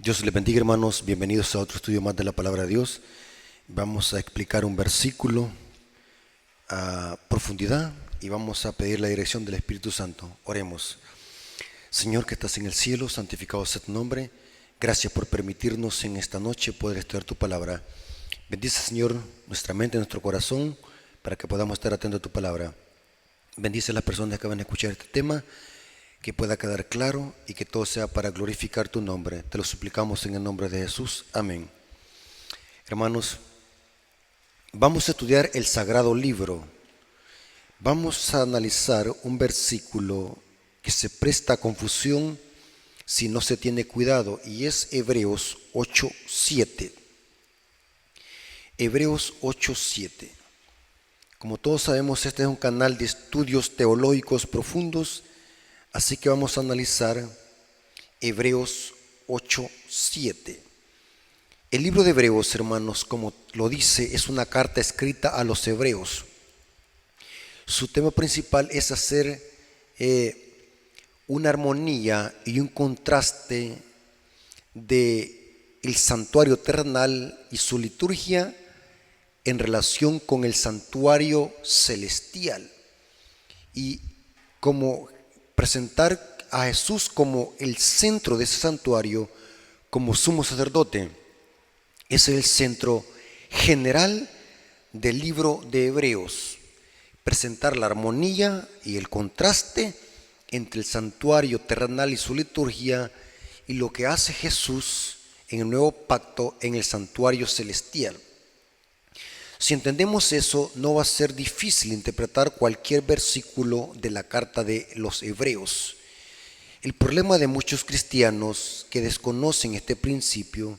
Dios les bendiga, hermanos. Bienvenidos a otro estudio más de la palabra de Dios. Vamos a explicar un versículo a profundidad y vamos a pedir la dirección del Espíritu Santo. Oremos. Señor que estás en el cielo, santificado sea tu nombre. Gracias por permitirnos en esta noche poder estudiar tu palabra. Bendice, Señor, nuestra mente, nuestro corazón, para que podamos estar atentos a tu palabra. Bendice a las personas que van a escuchar este tema, que pueda quedar claro y que todo sea para glorificar tu nombre. Te lo suplicamos en el nombre de Jesús. Amén. Hermanos, vamos a estudiar el sagrado libro. Vamos a analizar un versículo que se presta a confusión si no se tiene cuidado, y es Hebreos 8:7. Hebreos 8:7. Como todos sabemos, este es un canal de estudios teológicos profundos, así que vamos a analizar Hebreos 8:7. El libro de Hebreos, hermanos, como lo dice, es una carta escrita a los hebreos. Su tema principal es hacer una armonía y un contraste de el santuario terrenal y su liturgia en relación con el santuario celestial, y como presentar a Jesús como el centro de ese santuario, como sumo sacerdote. Ese es el centro general del libro de Hebreos. Presentar la armonía y el contraste entre el santuario terrenal y su liturgia y lo que hace Jesús en el nuevo pacto en el santuario celestial. Si entendemos eso, no va a ser difícil interpretar cualquier versículo de la carta de los Hebreos. El problema de muchos cristianos que desconocen este principio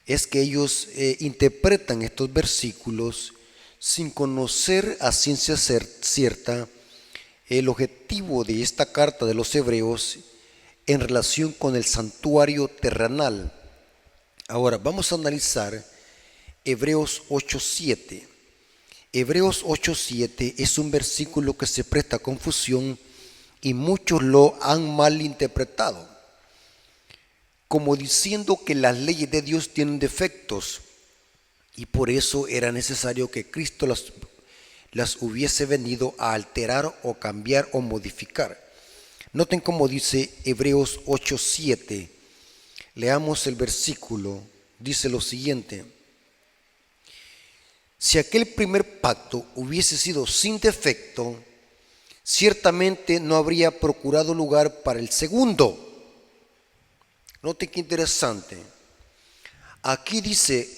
es que ellos interpretan estos versículos sin conocer a ciencia cierta el objetivo de esta carta de los Hebreos en relación con el santuario terrenal. Ahora vamos a analizar Hebreos 8:7. Hebreos 8:7 es un versículo que se presta a confusión y muchos lo han malinterpretado, como diciendo que las leyes de Dios tienen defectos y por eso era necesario que Cristo las hubiese venido a alterar o cambiar o modificar. Noten cómo dice Hebreos 8:7. Leamos el versículo. Dice lo siguiente: si aquel primer pacto hubiese sido sin defecto, ciertamente no habría procurado lugar para el segundo. Note qué interesante. Aquí dice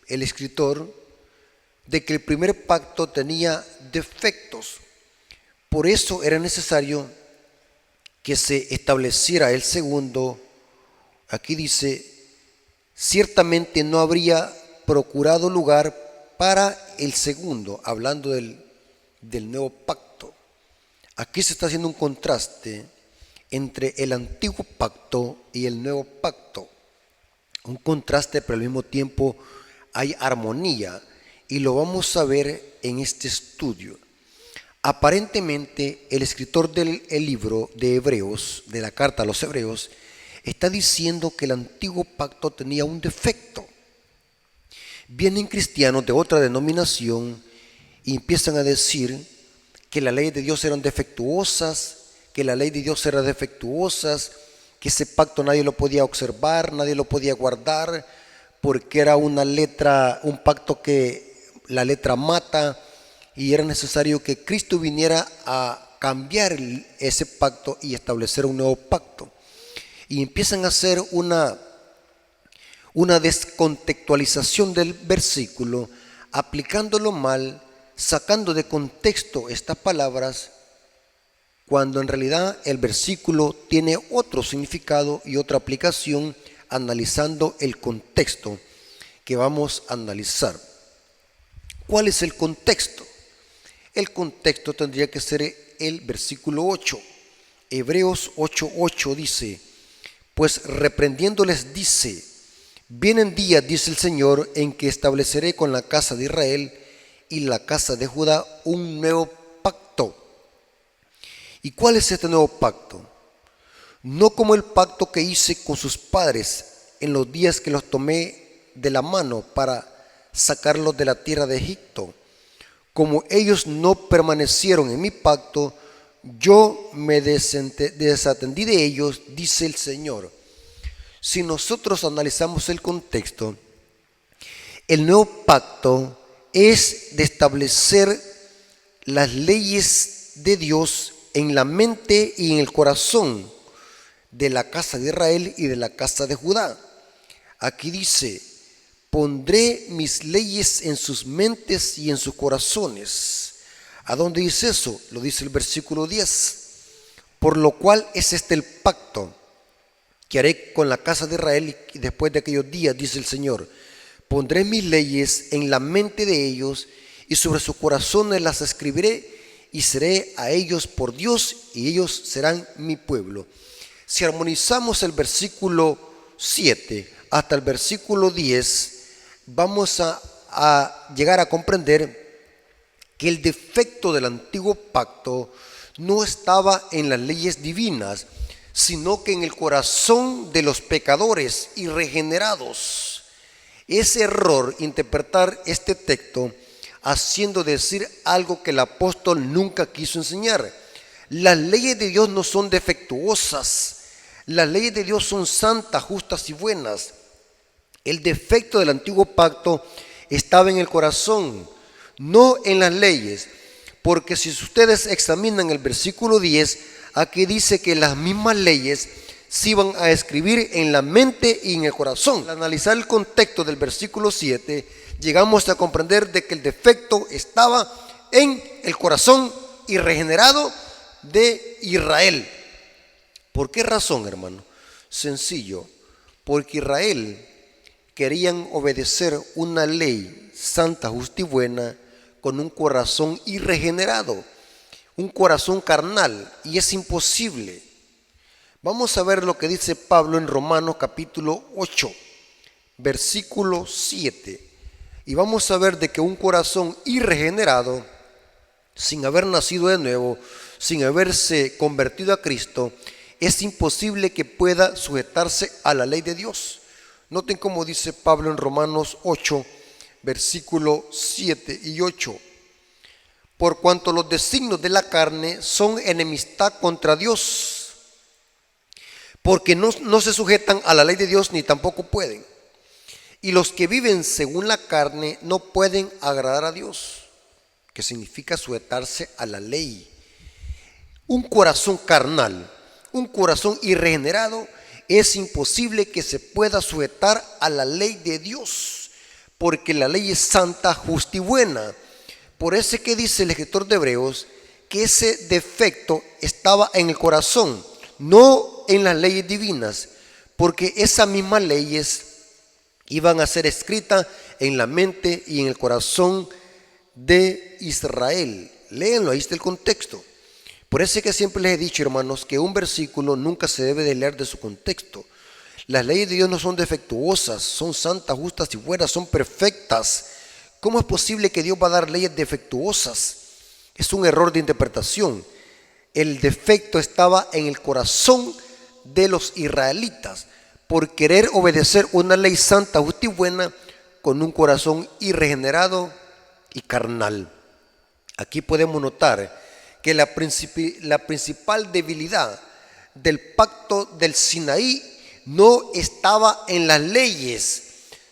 el escritor de que el primer pacto tenía defectos. Por eso era necesario que se estableciera el segundo. Aquí dice, ciertamente no habría procurado lugar para el segundo, hablando del nuevo pacto. Aquí se está haciendo un contraste entre el antiguo pacto y el nuevo pacto. Un contraste, pero al mismo tiempo hay armonía, y lo vamos a ver en este estudio. Aparentemente, el escritor del libro de Hebreos, de la carta a los Hebreos, está diciendo que el antiguo pacto tenía un defecto. Vienen cristianos de otra denominación y empiezan a decir que la ley de Dios eran defectuosas, que la ley de Dios era defectuosas, que ese pacto nadie lo podía observar, nadie lo podía guardar, porque era una letra, un pacto que la letra mata, y era necesario que Cristo viniera a cambiar ese pacto y establecer un nuevo pacto. Y empiezan a hacer una descontextualización del versículo, aplicándolo mal, sacando de contexto estas palabras, cuando en realidad el versículo tiene otro significado y otra aplicación, analizando el contexto que vamos a analizar. ¿Cuál es el contexto? El contexto tendría que ser el versículo 8. Hebreos 8:8 dice, pues reprendiéndoles dice, vienen días, dice el Señor, en que estableceré con la casa de Israel y la casa de Judá un nuevo pacto. ¿Y cuál es este nuevo pacto? No como el pacto que hice con sus padres en los días que los tomé de la mano para sacarlos de la tierra de Egipto. Como ellos no permanecieron en mi pacto, yo me desatendí de ellos, dice el Señor. Si nosotros analizamos el contexto, el nuevo pacto es de establecer las leyes de Dios en la mente y en el corazón de la casa de Israel y de la casa de Judá. Aquí dice: pondré mis leyes en sus mentes y en sus corazones. ¿A dónde dice eso? Lo dice el versículo 10. Por lo cual es este el pacto que haré con la casa de Israel y después de aquellos días, dice el Señor. Pondré mis leyes en la mente de ellos y sobre sus corazones las escribiré, y seré a ellos por Dios y ellos serán mi pueblo. Si armonizamos el versículo 7 hasta el versículo 10, vamos a llegar a comprender que el defecto del antiguo pacto no estaba en las leyes divinas, sino que en el corazón de los pecadores y regenerados. Es error interpretar este texto haciendo decir algo que el apóstol nunca quiso enseñar. Las leyes de Dios no son defectuosas. Las leyes de Dios son santas, justas y buenas. El defecto del antiguo pacto estaba en el corazón, no en las leyes. Porque si ustedes examinan el versículo 10, aquí dice que las mismas leyes se iban a escribir en la mente y en el corazón. Al analizar el contexto del versículo 7, llegamos a comprender de que el defecto estaba en el corazón irregenerado de Israel. ¿Por qué razón, hermano? Sencillo, porque Israel querían obedecer una ley santa, justa y buena con un corazón irregenerado, un corazón carnal, y es imposible. Vamos a ver lo que dice Pablo en Romanos capítulo 8, versículo 7. Y vamos a ver de que un corazón irregenerado, sin haber nacido de nuevo, sin haberse convertido a Cristo, es imposible que pueda sujetarse a la ley de Dios. Noten cómo dice Pablo en Romanos 8, versículo 7 y 8. Por cuanto los designios de la carne son enemistad contra Dios, porque no se sujetan a la ley de Dios ni tampoco pueden. Y los que viven según la carne no pueden agradar a Dios, que significa sujetarse a la ley. Un corazón carnal, un corazón irregenerado, es imposible que se pueda sujetar a la ley de Dios, porque la ley es santa, justa y buena. Por eso es que dice el escritor de Hebreos que ese defecto estaba en el corazón, no en las leyes divinas, porque esas mismas leyes iban a ser escritas en la mente y en el corazón de Israel. Léanlo, ahí está el contexto. Por eso es que siempre les he dicho, hermanos, que un versículo nunca se debe de leer de su contexto. Las leyes de Dios no son defectuosas, son santas, justas y buenas, son perfectas. ¿Cómo es posible que Dios va a dar leyes defectuosas? Es un error de interpretación. El defecto estaba en el corazón de los israelitas por querer obedecer una ley santa, justa y buena con un corazón irregenerado y carnal. Aquí podemos notar que la principal debilidad del pacto del Sinaí no estaba en las leyes,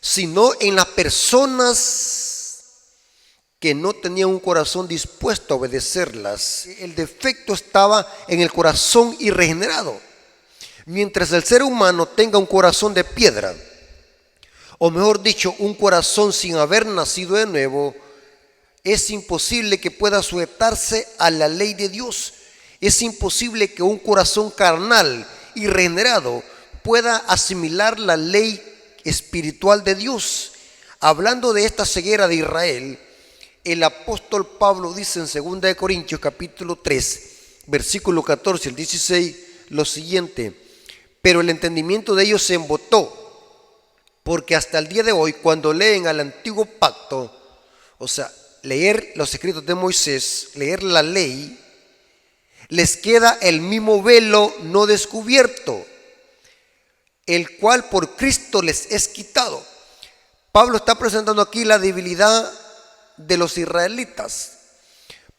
sino en las personas que no tenían un corazón dispuesto a obedecerlas. El defecto estaba en el corazón irregenerado. Mientras el ser humano tenga un corazón de piedra, o mejor dicho, un corazón sin haber nacido de nuevo, es imposible que pueda sujetarse a la ley de Dios. Es imposible que un corazón carnal y regenerado pueda asimilar la ley espiritual de Dios. Hablando de esta ceguera de Israel, el apóstol Pablo dice en 2 Corintios capítulo 3, versículo 14 al 16, lo siguiente: pero el entendimiento de ellos se embotó, porque hasta el día de hoy, cuando leen al antiguo pacto, o sea, leer los escritos de Moisés, leer la ley, les queda el mismo velo no descubierto. el cual por Cristo les es quitado. Pablo está presentando aquí la debilidad de los israelitas,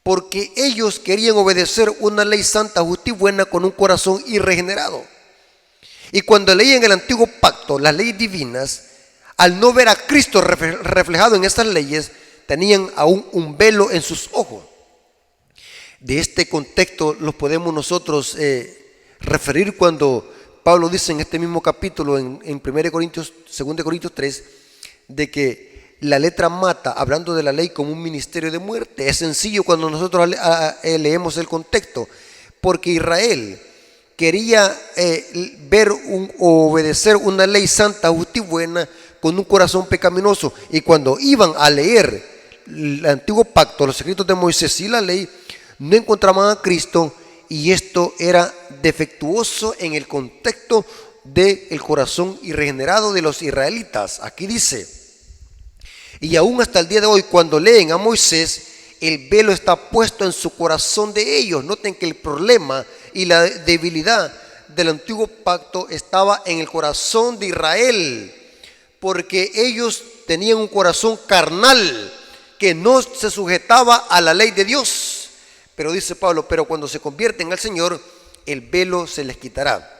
porque ellos querían obedecer una ley santa, justa y buena con un corazón irregenerado. Y cuando leían el antiguo pacto, las leyes divinas, al no ver a Cristo reflejado en estas leyes, tenían aún un velo en sus ojos. De este contexto los podemos nosotros referir cuando Pablo dice en este mismo capítulo, en 1 Corintios, 2 Corintios 3, de que la letra mata, hablando de la ley como un ministerio de muerte. Es sencillo cuando nosotros leemos el contexto, porque Israel quería ver o obedecer una ley santa, justa y buena con un corazón pecaminoso. Y cuando iban a leer el antiguo pacto, los escritos de Moisés y la ley, no encontraban a Cristo, y esto era defectuoso en el contexto del corazón irregenerado de los israelitas. Aquí dice, y aún hasta el día de hoy, cuando leen a Moisés, el velo está puesto en su corazón de ellos. Noten que el problema y la debilidad del antiguo pacto estaba en el corazón de Israel, porque ellos tenían un corazón carnal que no se sujetaba a la ley de Dios. Pero dice Pablo, pero cuando se convierten al Señor, el velo se les quitará.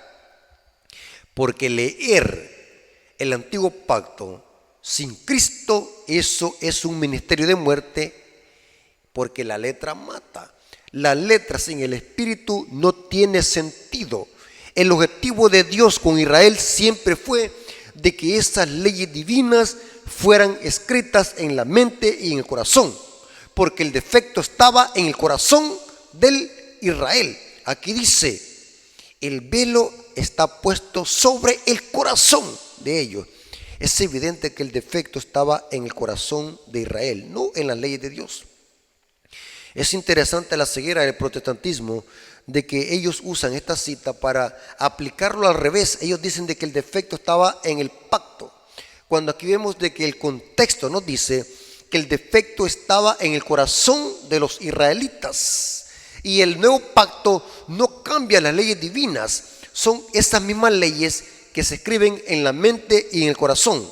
Porque leer el antiguo pacto sin Cristo, eso es un ministerio de muerte, porque la letra mata. La letra sin el Espíritu no tiene sentido. El objetivo de Dios con Israel siempre fue de que esas leyes divinas fueran escritas en la mente y en el corazón, porque el defecto estaba en el corazón del Israel. Aquí dice, el velo está puesto sobre el corazón de ellos. Es evidente que el defecto estaba en el corazón de Israel, no en las leyes de Dios. Es interesante la ceguera del protestantismo, de que ellos usan esta cita para aplicarlo al revés. Ellos dicen de que el defecto estaba en el pacto, cuando aquí vemos de que el contexto nos dice que el defecto estaba en el corazón de los israelitas. Y el nuevo pacto no cambia las leyes divinas, son esas mismas leyes que se escriben en la mente y en el corazón.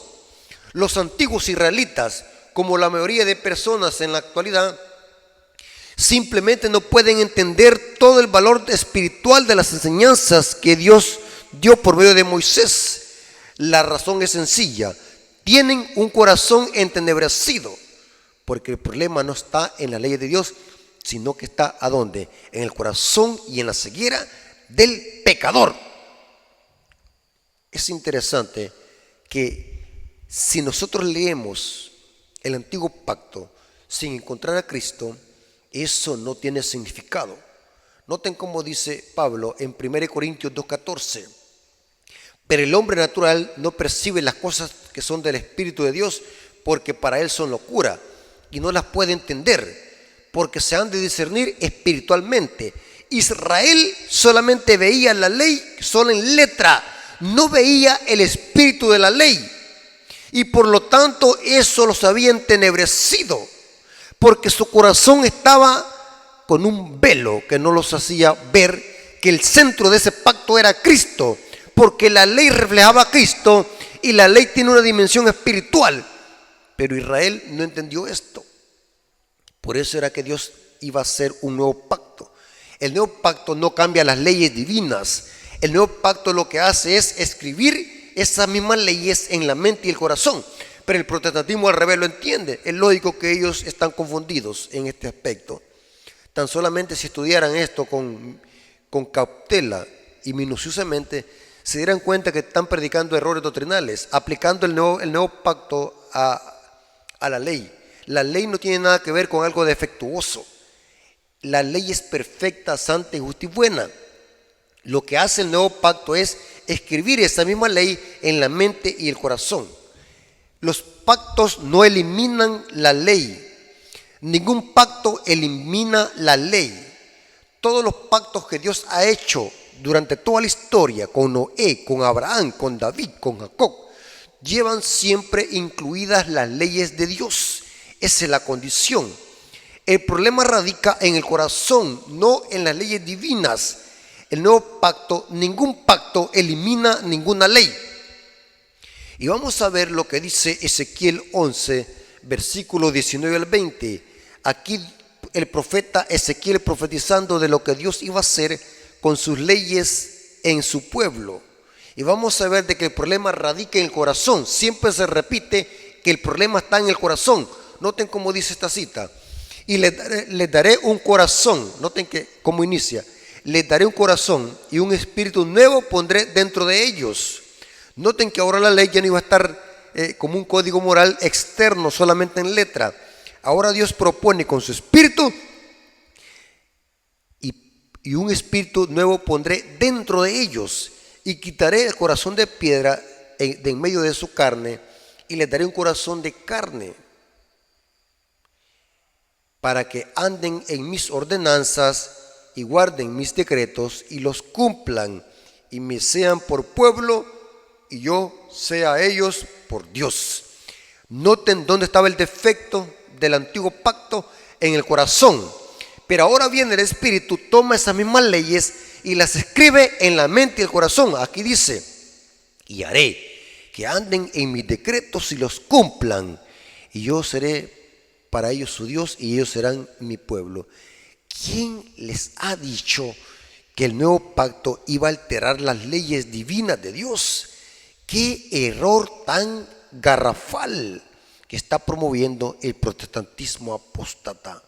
Los antiguos israelitas, como la mayoría de personas en la actualidad, simplemente no pueden entender todo el valor espiritual de las enseñanzas que Dios dio por medio de Moisés. La razón es sencilla: tienen un corazón entenebrecido, porque el problema no está en la ley de Dios, sino que está ¿a dónde? En el corazón y en la ceguera del pecador. Es interesante que si nosotros leemos el antiguo pacto sin encontrar a Cristo, eso no tiene significado. Noten cómo dice Pablo en 1 Corintios 2:14. Pero el hombre natural no percibe las cosas que son del Espíritu de Dios, porque para él son locura, y no las puede entender, porque se han de discernir espiritualmente. Israel solamente veía la ley solo en letra, no veía el espíritu de la ley, y por lo tanto eso los había entenebrecido, porque su corazón estaba con un velo que no los hacía ver que el centro de ese pacto era Cristo, porque la ley reflejaba a Cristo y la ley tiene una dimensión espiritual. Pero Israel no entendió esto. Por eso era que Dios iba a hacer un nuevo pacto. El nuevo pacto no cambia las leyes divinas. El nuevo pacto lo que hace es escribir esas mismas leyes en la mente y el corazón. Pero el protestantismo al revés lo entiende. Es lógico que ellos están confundidos en este aspecto. Tan solamente si estudiaran esto con cautela y minuciosamente, se dieran cuenta que están predicando errores doctrinales, aplicando el nuevo pacto a la ley. La ley no tiene nada que ver con algo defectuoso. La ley es perfecta, santa y justa y buena. Lo que hace el nuevo pacto es escribir esa misma ley en la mente y el corazón. Los pactos no eliminan la ley. Ningún pacto elimina la ley. Todos los pactos que Dios ha hecho durante toda la historia, con Noé, con Abraham, con David, con Jacob, llevan siempre incluidas las leyes de Dios. Esa es la condición. El problema radica en el corazón, no en las leyes divinas. El nuevo pacto, ningún pacto elimina ninguna ley. Y vamos a ver lo que dice Ezequiel 11, versículo 19 al 20. Aquí el profeta Ezequiel profetizando de lo que Dios iba a hacer con sus leyes en su pueblo. Y vamos a ver de que el problema radica en el corazón. Siempre se repite que el problema está en el corazón. Noten cómo dice esta cita. Y les daré un corazón. Noten que cómo inicia. Les daré un corazón y un espíritu nuevo pondré dentro de ellos. Noten que ahora la ley ya no iba a estar como un código moral externo solamente en letra. Ahora Dios propone con su espíritu y un espíritu nuevo pondré dentro de ellos. Y quitaré el corazón de piedra de en medio de su carne y les daré un corazón de carne para que anden en mis ordenanzas y guarden mis decretos y los cumplan y me sean por pueblo y yo sea a ellos por Dios. Noten dónde estaba el defecto del antiguo pacto, en el corazón. Pero ahora viene el Espíritu, toma esas mismas leyes y las escribe en la mente y el corazón. Aquí dice, y haré que anden en mis decretos y los cumplan, y yo seré para ellos su Dios y ellos serán mi pueblo. ¿Quién les ha dicho que el nuevo pacto iba a alterar las leyes divinas de Dios? ¡Qué error tan garrafal que está promoviendo el protestantismo apóstata!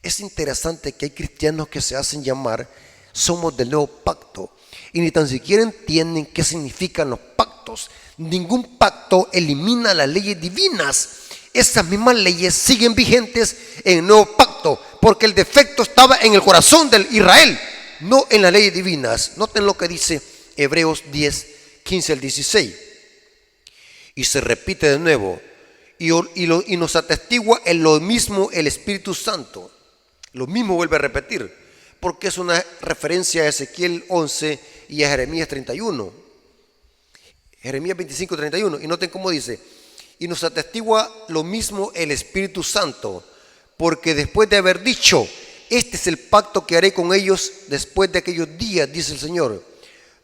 Es interesante que hay cristianos que se hacen llamar somos del nuevo pacto y ni tan siquiera entienden qué significan los pactos. Ningún pacto elimina las leyes divinas. Esas mismas leyes siguen vigentes en el nuevo pacto porque el defecto estaba en el corazón del Israel, no en las leyes divinas. Noten lo que dice Hebreos 10, 15 al 16. Y se repite de nuevo y nos atestigua en lo mismo el Espíritu Santo. Lo mismo vuelve a repetir, porque es una referencia a Ezequiel 11 y a Jeremías 31. Jeremías 25, 31. Y noten cómo dice, y nos atestigua lo mismo el Espíritu Santo, porque después de haber dicho, este es el pacto que haré con ellos después de aquellos días, dice el Señor,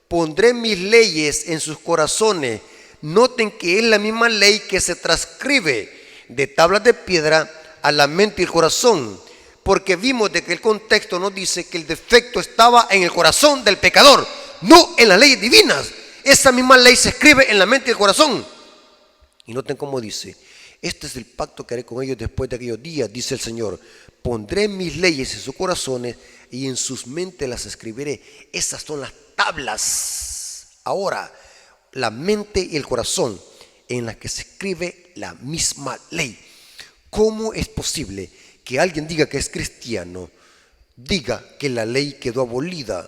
pondré mis leyes en sus corazones. Noten que es la misma ley que se transcribe de tablas de piedra a la mente y el corazón, porque vimos de que el contexto nos dice que el defecto estaba en el corazón del pecador, no en las leyes divinas. Esa misma ley se escribe en la mente y el corazón. Y noten cómo dice, este es el pacto que haré con ellos después de aquellos días, dice el Señor, pondré mis leyes en sus corazones y en sus mentes las escribiré. Esas son las tablas. Ahora, la mente y el corazón en las que se escribe la misma ley. ¿Cómo es posible que alguien diga que es cristiano, diga que la ley quedó abolida?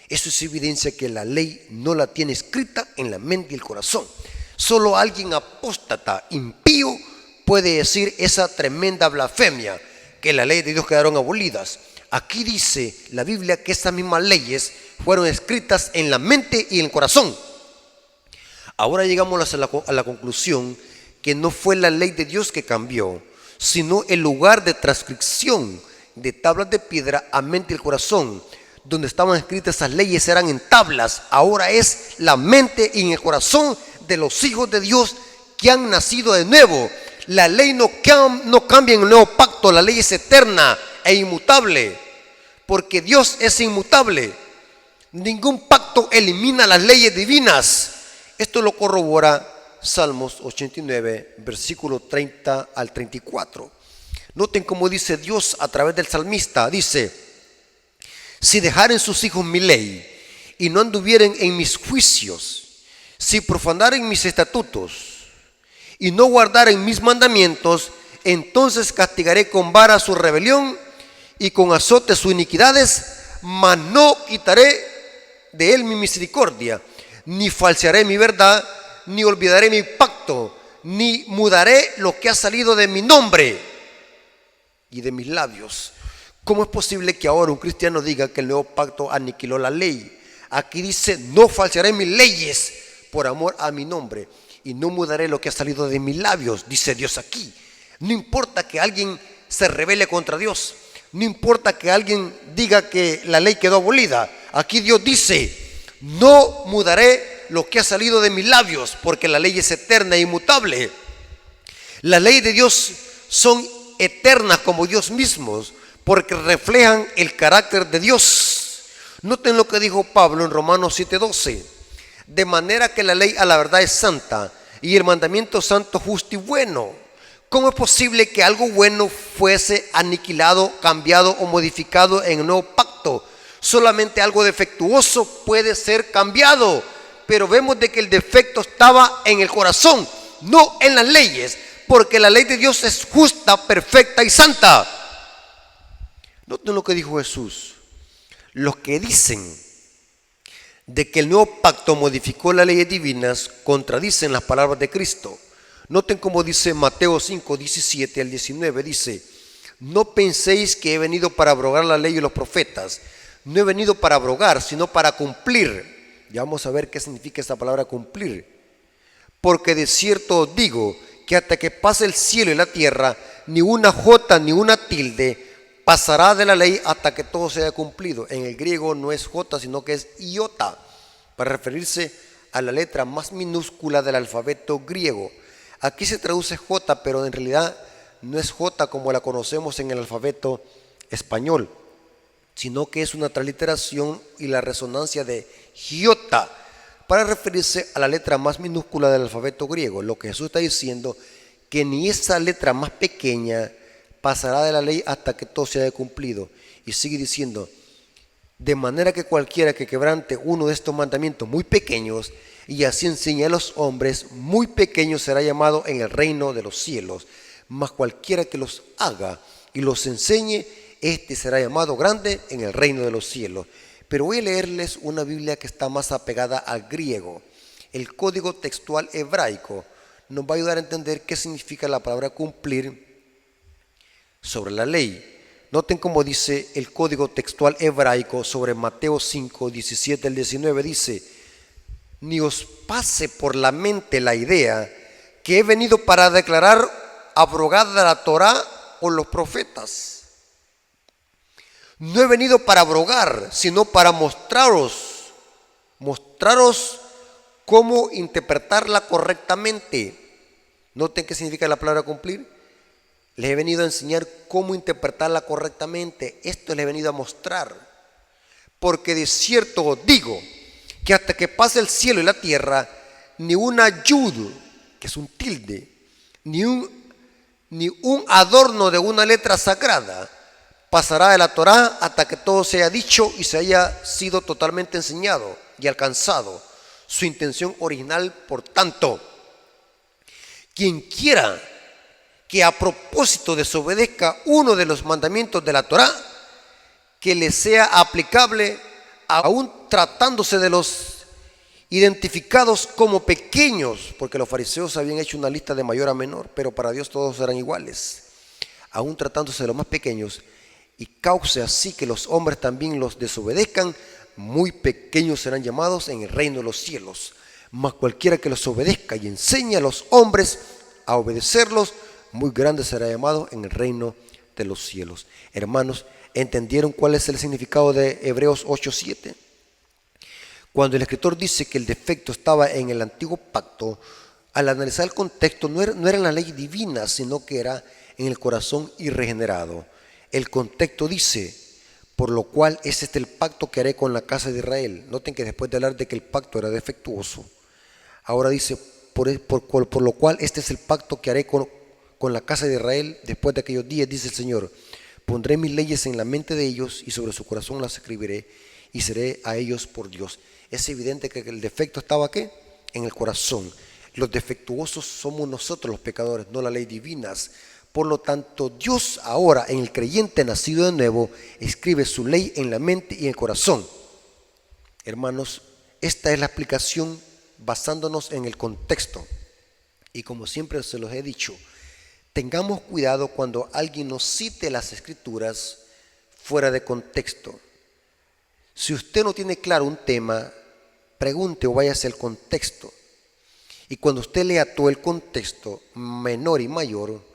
Eso es evidencia que la ley no la tiene escrita en la mente y el corazón. Solo alguien apóstata, impío, puede decir esa tremenda blasfemia, que las leyes de Dios quedaron abolidas. Aquí dice la Biblia que esas mismas leyes fueron escritas en la mente y en el corazón. Ahora llegamos a la conclusión que no fue la ley de Dios que cambió, sino el lugar de transcripción de tablas de piedra a mente y el corazón. Donde estaban escritas esas leyes eran en tablas. Ahora es la mente y en el corazón de los hijos de Dios que han nacido de nuevo. La ley no cambia en el nuevo pacto. La ley es eterna e inmutable, porque Dios es inmutable. Ningún pacto elimina las leyes divinas. Esto lo corrobora Salmos 89, versículo 30 al 34. Noten cómo dice Dios a través del salmista. Dice, si dejaren sus hijos mi ley y no anduvieren en mis juicios, si profanaren mis estatutos y no guardaren mis mandamientos, entonces castigaré con vara su rebelión y con azote sus iniquidades, mas no quitaré de él mi misericordia, ni falsearé mi verdad, ni olvidaré mi pacto, ni mudaré lo que ha salido de mi nombre y de mis labios. ¿Cómo es posible que ahora un cristiano diga que el nuevo pacto aniquiló la ley? Aquí dice, no falsearé mis leyes por amor a mi nombre y no mudaré lo que ha salido de mis labios, dice Dios aquí. No importa que alguien se rebele contra Dios, no importa que alguien diga que la ley quedó abolida. Aquí Dios dice, no mudaré lo que ha salido de mis labios, porque la ley es eterna e inmutable. Las leyes de Dios son eternas como Dios mismo, porque reflejan el carácter de Dios. Noten lo que dijo Pablo en Romanos 7:12. De manera que la ley a la verdad es santa y el mandamiento santo, justo y bueno. ¿Cómo es posible que algo bueno fuese aniquilado, cambiado o modificado en el nuevo pacto? Solamente algo defectuoso puede ser cambiado, pero vemos de que el defecto estaba en el corazón, no en las leyes, porque la ley de Dios es justa, perfecta y santa. Noten lo que dijo Jesús. Los que dicen de que el nuevo pacto modificó las leyes divinas contradicen las palabras de Cristo. Noten cómo dice Mateo 5:17 al 19, dice: no penséis que he venido para abrogar la ley y los profetas. No he venido para abrogar, sino para cumplir. Ya vamos a ver qué significa esta palabra cumplir. Porque de cierto os digo que hasta que pase el cielo y la tierra, ni una jota ni una tilde pasará de la ley hasta que todo sea cumplido. En el griego no es jota, sino que es iota, para referirse a la letra más minúscula del alfabeto griego. Aquí se traduce jota, pero en realidad no es jota como la conocemos en el alfabeto español, sino que es una transliteración y la resonancia de iota, para referirse a la letra más minúscula del alfabeto griego. Lo que Jesús está diciendo, que ni esa letra más pequeña pasará de la ley hasta que todo sea cumplido. Y sigue diciendo: de manera que cualquiera que quebrante uno de estos mandamientos muy pequeños y así enseñe a los hombres, muy pequeño será llamado en el reino de los cielos. Mas cualquiera que los haga y los enseñe, este será llamado grande en el reino de los cielos. Pero voy a leerles una Biblia que está más apegada al griego. El código textual hebraico nos va a ayudar a entender qué significa la palabra cumplir sobre la ley. Noten cómo dice el código textual hebraico sobre Mateo 5:17 al 19. Dice: ni os pase por la mente la idea que he venido para declarar abrogada la Torá o los profetas. No he venido para abrogar, sino para mostraros cómo interpretarla correctamente. Noten qué significa la palabra cumplir. Les he venido a enseñar cómo interpretarla correctamente. Esto les he venido a mostrar. Porque de cierto os digo que hasta que pase el cielo y la tierra, ni una yud, que es un tilde, ni un adorno de una letra sagrada pasará de la Torá hasta que todo sea dicho y se haya sido totalmente enseñado y alcanzado su intención original. Por tanto, quien quiera que a propósito desobedezca uno de los mandamientos de la Torá, que le sea aplicable, aún tratándose de los identificados como pequeños, porque los fariseos habían hecho una lista de mayor a menor, pero para Dios todos eran iguales, aún tratándose de los más pequeños, y cause así que los hombres también los desobedezcan, muy pequeños serán llamados en el reino de los cielos. Mas cualquiera que los obedezca y enseñe a los hombres a obedecerlos, muy grande será llamado en el reino de los cielos. Hermanos, ¿entendieron cuál es el significado de Hebreos 8:7? Cuando el escritor dice que el defecto estaba en el antiguo pacto, al analizar el contexto no era en la ley divina, sino que era en el corazón irregenerado. El contexto dice: por lo cual es este el pacto que haré con la casa de Israel. Noten que después de hablar de que el pacto era defectuoso, ahora dice: por lo cual este es el pacto que haré con la casa de Israel después de aquellos días, dice el Señor. Pondré mis leyes en la mente de ellos y sobre su corazón las escribiré y seré a ellos por Dios. Es evidente que el defecto estaba ¿qué? En el corazón. Los defectuosos somos nosotros los pecadores, no la ley divina. Por lo tanto, Dios ahora en el creyente nacido de nuevo escribe su ley en la mente y en el corazón. Hermanos, esta es la explicación basándonos en el contexto. Y como siempre se los he dicho, tengamos cuidado cuando alguien nos cite las escrituras fuera de contexto. Si usted no tiene claro un tema, pregunte o váyase al contexto. Y cuando usted lea todo el contexto, menor y mayor,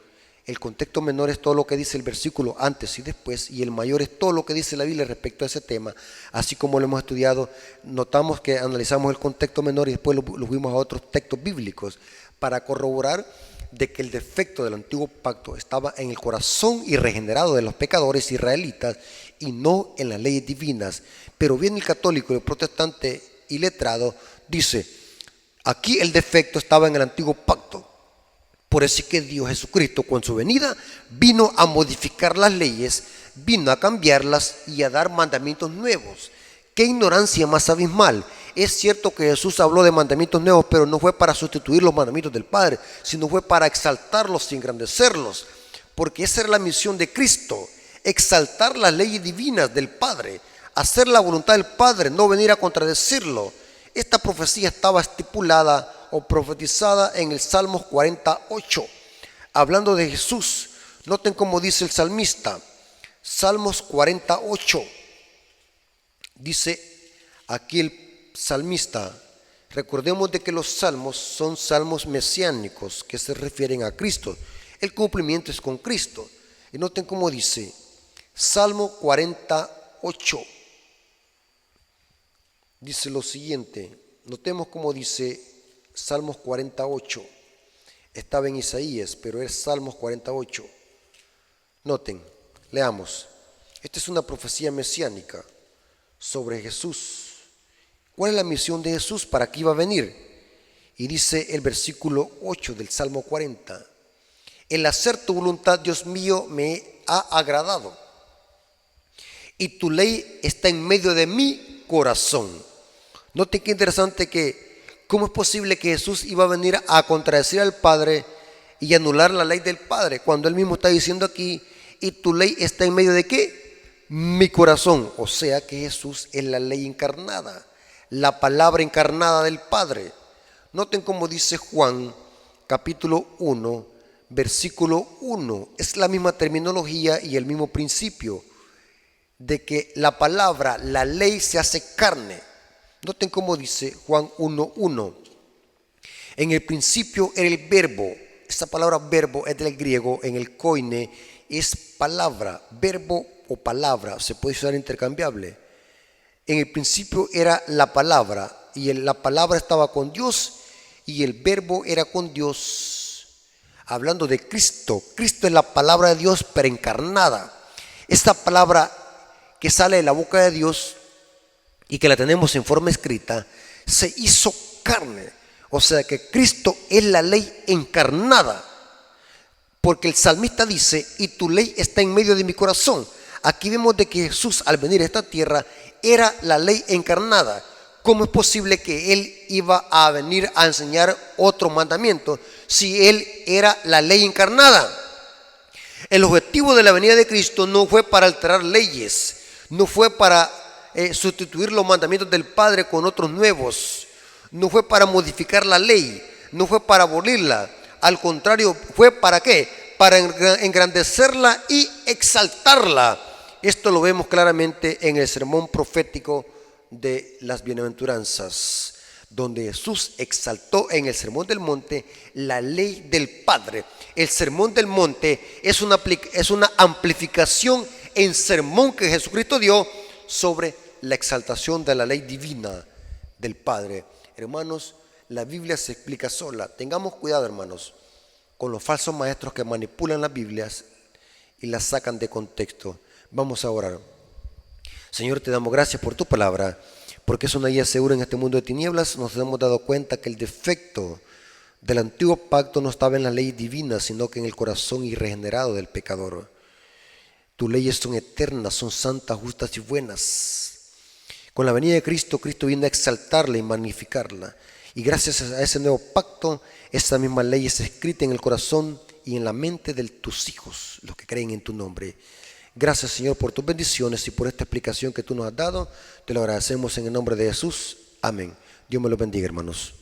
El contexto menor es todo lo que dice el versículo antes y después, y el mayor es todo lo que dice la Biblia respecto a ese tema. Así como lo hemos estudiado, notamos que analizamos el contexto menor y después lo fuimos a otros textos bíblicos para corroborar de que el defecto del antiguo pacto estaba en el corazón irregenerado de los pecadores israelitas y no en las leyes divinas. Pero viene el católico, el protestante iletrado, dice, aquí el defecto estaba en el antiguo pacto. Por eso es que Dios Jesucristo, con su venida, vino a modificar las leyes, vino a cambiarlas y a dar mandamientos nuevos. ¡Qué ignorancia más abismal! Es cierto que Jesús habló de mandamientos nuevos, pero no fue para sustituir los mandamientos del Padre, sino fue para exaltarlos y engrandecerlos. Porque esa era la misión de Cristo, exaltar las leyes divinas del Padre, hacer la voluntad del Padre, no venir a contradecirlo. Esta profecía estaba estipulada o profetizada en el Salmos 48, hablando de Jesús. Noten cómo dice el salmista, Salmos 48, dice aquí el salmista, recordemos de que los salmos son salmos mesiánicos que se refieren a Cristo, el cumplimiento es con Cristo. Y noten cómo dice, Salmo 48, dice lo siguiente, notemos cómo dice Salmos 48, estaba en Isaías, pero es Salmos 48. Noten, leamos. Esta es una profecía mesiánica sobre Jesús. ¿Cuál es la misión de Jesús? ¿Para qué iba a venir? Y dice el versículo 8 del Salmo 40. El hacer tu voluntad, Dios mío, me ha agradado. Y tu ley está en medio de mi corazón. Noten qué interesante que ¿cómo es posible que Jesús iba a venir a contradecir al Padre y anular la ley del Padre? Cuando Él mismo está diciendo aquí, ¿y tu ley está en medio de qué? Mi corazón. O sea que Jesús es la ley encarnada, la palabra encarnada del Padre. Noten cómo dice Juan, capítulo 1, versículo 1. Es la misma terminología y el mismo principio de que la palabra, la ley se hace carne. Noten cómo dice Juan 1:1. En el principio era el verbo. Esta palabra verbo es del griego, en el koine, es palabra, verbo o palabra, se puede usar intercambiable. En el principio era la palabra, y la palabra estaba con Dios, y el verbo era con Dios. Hablando de Cristo, Cristo es la palabra de Dios, pero encarnada. Esta palabra que sale de la boca de Dios, y que la tenemos en forma escrita, se hizo carne. O sea que Cristo es la ley encarnada. Porque el salmista dice, y tu ley está en medio de mi corazón. Aquí vemos de que Jesús al venir a esta tierra era la ley encarnada. ¿Cómo es posible que Él iba a venir a enseñar otro mandamiento si Él era la ley encarnada? El objetivo de la venida de Cristo no fue para alterar leyes, no fue para sustituir los mandamientos del Padre con otros nuevos, no fue para modificar la ley, no fue para abolirla, al contrario, fue para ¿qué? Para engrandecerla y exaltarla. Esto lo vemos claramente en el sermón profético de las bienaventuranzas, donde Jesús exaltó en el sermón del monte la ley del Padre. El sermón del monte es una amplificación en sermón que Jesucristo dio sobre la exaltación de la ley divina del Padre. Hermanos, la Biblia se explica sola. Tengamos cuidado, hermanos, con los falsos maestros que manipulan las Biblias y las sacan de contexto. Vamos a orar. Señor, te damos gracias por tu palabra, porque es una guía segura en este mundo de tinieblas. Nos hemos dado cuenta que el defecto del antiguo pacto no estaba en la ley divina, sino que en el corazón irregenerado del pecador. Tus leyes son eternas, son santas, justas y buenas. Con la venida de Cristo, Cristo viene a exaltarla y magnificarla. Y gracias a ese nuevo pacto, esta misma ley es escrita en el corazón y en la mente de tus hijos, los que creen en tu nombre. Gracias, Señor, por tus bendiciones y por esta explicación que tú nos has dado. Te lo agradecemos en el nombre de Jesús. Amén. Dios me lo bendiga, hermanos.